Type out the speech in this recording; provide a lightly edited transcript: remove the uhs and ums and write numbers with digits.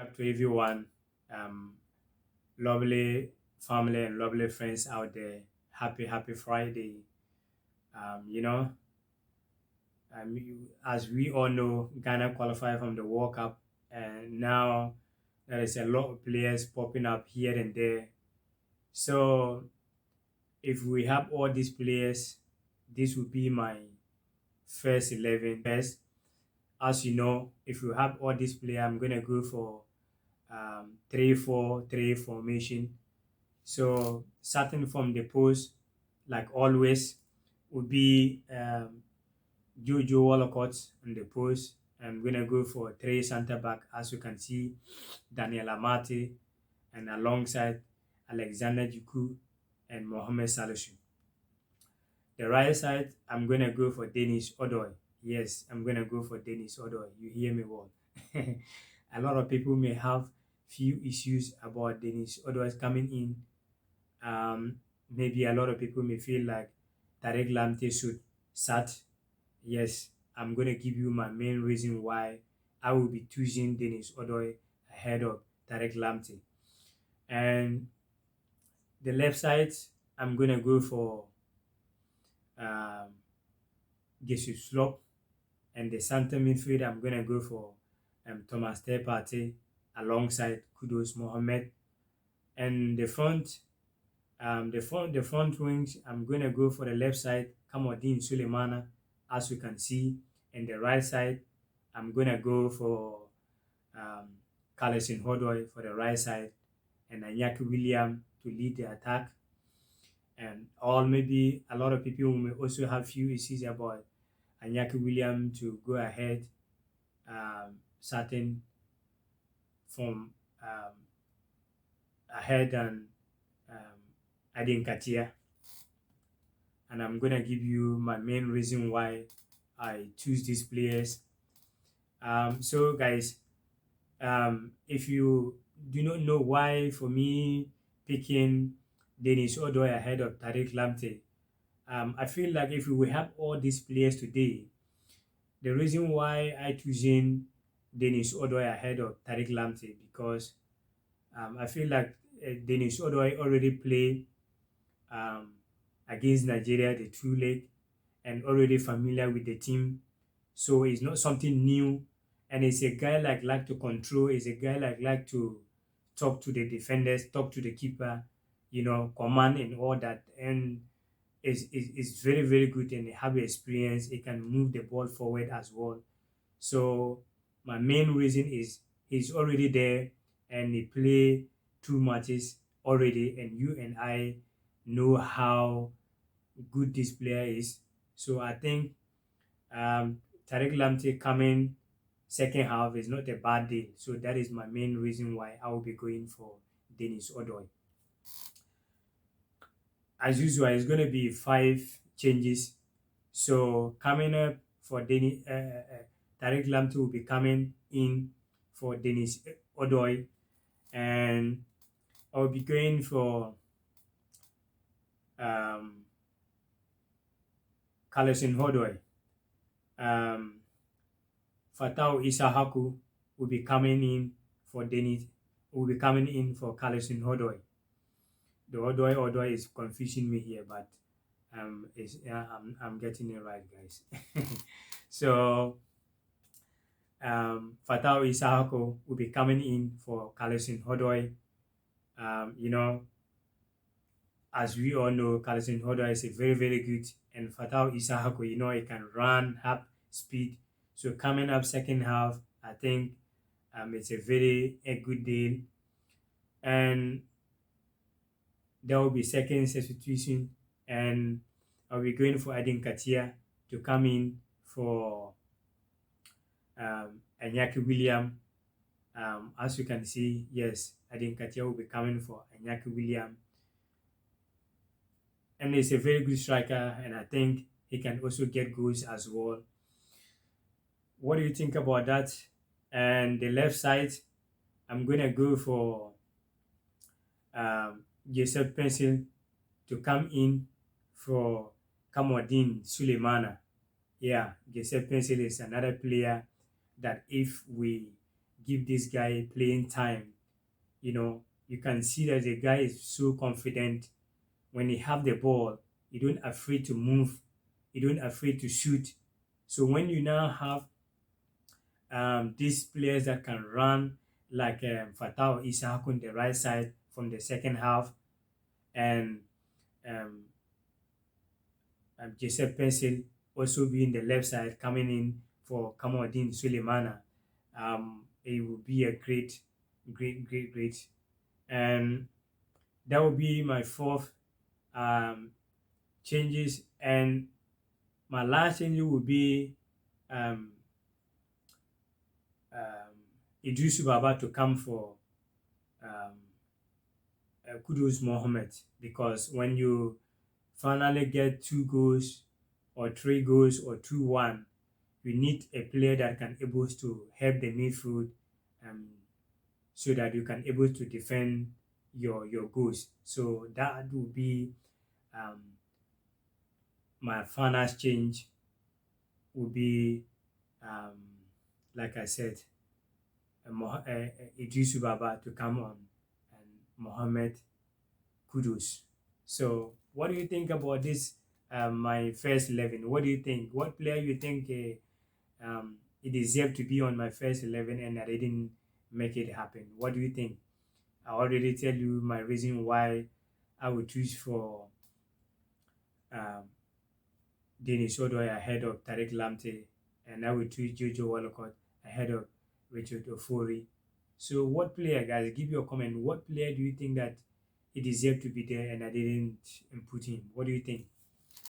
Back to everyone, um, lovely family and lovely friends out there. Happy Friday. You know, as we all know, Ghana qualified from the World Cup, and now there is a lot of players popping up here and there. So if we have all these players, this will be my first 11. First, as you know, if you have all these players, I'm gonna go for 3-4-3 formation. So starting from the post, like always, would be Jojo Wallacott on the post. I'm gonna go for three centre back, as you can see, Daniel Amate, and alongside Alexander Juku and Mohamed Salisu. The right side, I'm gonna go for Dennis Odoy. Yes, I'm gonna go for Dennis Odoy. You hear me well. A lot of people may have few issues about Dennis Odoy coming in. Maybe a lot of people may feel like Tarek Lamte should start. Yes, I'm going to give you my main reason why I will be choosing Dennis Odoy ahead of Tarek Lamte. And the left side, I'm going to go for um, Jesus Slop. And the center midfield, I'm going to go for Thomas Tepate alongside Kudos Mohammed. And the front wings, I'm gonna go for the left side, Kamaldeen Sulemana, as you can see, and the right side, I'm gonna go for um, Carlson Hodoy for the right side, and Anyaki William to lead the attack. And or maybe a lot of people may also have few issues about Anyaki William to go ahead, starting from ahead than Adin Katia. And I'm gonna give you my main reason why I choose these players. So guys, if you do not know why for me picking Dennis Odoy ahead of Tariq Lamptey, I feel like if we have all these players today, the reason why I choosing Dennis Odoy ahead of Tariq Lamptey because I feel like Dennis Odoy already played um, against Nigeria, the two leg, and already familiar with the team. So it's not something new. And it's a guy like to control, it's a guy like to talk to the defenders, talk to the keeper, command and all that. And is very, very good and have experience. He can move the ball forward as well. So my main reason is he's already there and he play two matches already, and you and I know how good this player is. So I think Tariq Lamptey coming second half is not a bad deal. So that is my main reason why I will be going for Dennis Odoy. As usual, it's going to be 5 changes. So coming up for Tariq Lamptey will be coming in for Dennis Odoy, and I'll be going for Carlson Hodoy. Fatau Isahaku will be coming in for Dennis. Will be coming in for Carlson Hodoy. The Odoy is confusing me here, but I'm getting it right, guys. So Fatau Isahako will be coming in for Carlson Hodoy. As we all know, Carlson Hodoy is a very, very good, and Fatau Isahako, he can run, have speed. So coming up second half, I think it's a good deal. And there will be second substitution, and I'll be going for Adin Katia to come in for Anyaki William. As you can see, yes, Adin Katia will be coming for Anyaki William. And he's a very good striker, and I think he can also get goals as well. What do you think about that? And the left side, I'm going to go for Joseph Pencil to come in for Kamaldeen Sulemana. Yeah, Joseph Pencil is another player that if we give this guy playing time. You know, you can see that the guy is so confident when he have the ball. He don't afraid to move. He don't afraid to shoot. So when you now have these players that can run like Fatah Isaac on the right side from the second half, and um, Joseph Pencil also being the left side coming in for Kamaldeen Sulemana. It will be a great. And that will be my fourth um, changes. And my last change will be um, Idrisu Baba to come for um, Kudus Mohammed, because when you finally get 2 goals or 3 goals or 2-1, you need a player that can able to help the midfield, um, so that you can able to defend your goals. So that will be um, my final change will be um, like I said, Idrisu Baba to come on and Mohammed Kudus. So what do you think about this? My first 11. What do you think? What player you think it deserved to be on my first 11 and I didn't make it happen? What do you think? I already tell you my reason why I would choose for um, Dennis Odoi ahead of Tariq Lamptey, and I would choose Jojo Walcott ahead of Richard Ofori. So what player, guys, give your comment. What player do you think that he deserved to be there and I didn't put him? What do you think?